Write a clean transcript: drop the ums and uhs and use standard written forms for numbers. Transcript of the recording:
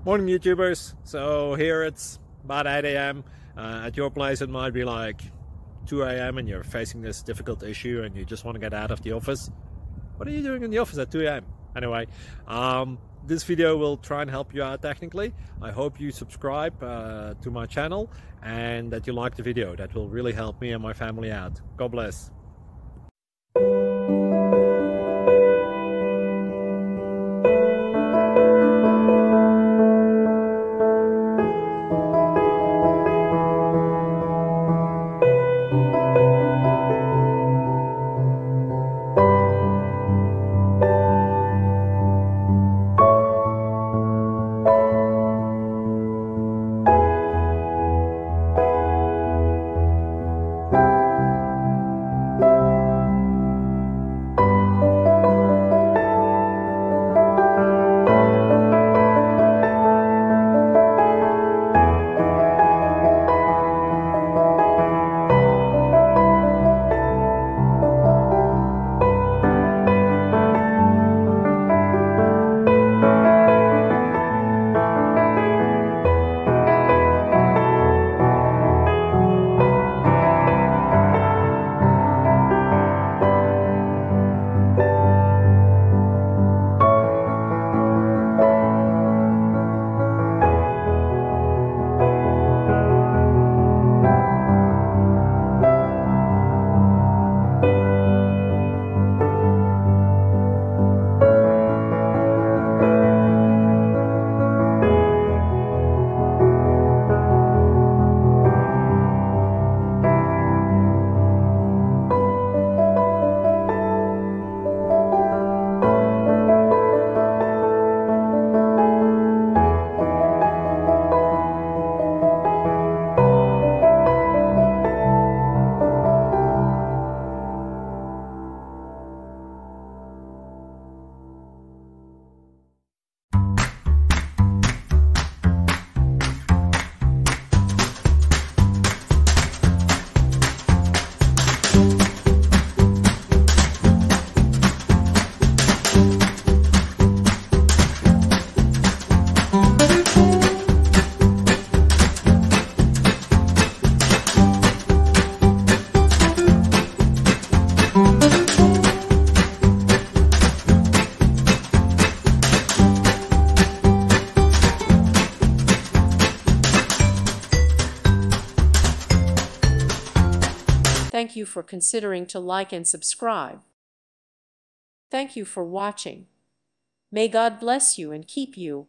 Morning YouTubers. So here it's about 8 a.m. At your place it might be like 2 a.m. and you're facing this difficult issue and you just want to get out of the office. What are you doing in the office at 2 a.m.? Anyway, this video will try and help you out technically. I hope you subscribe to my channel and that you like the video. That will really help me and my family out. God bless. Thank you for considering to like and subscribe. Thank you for watching. May God bless you and keep you.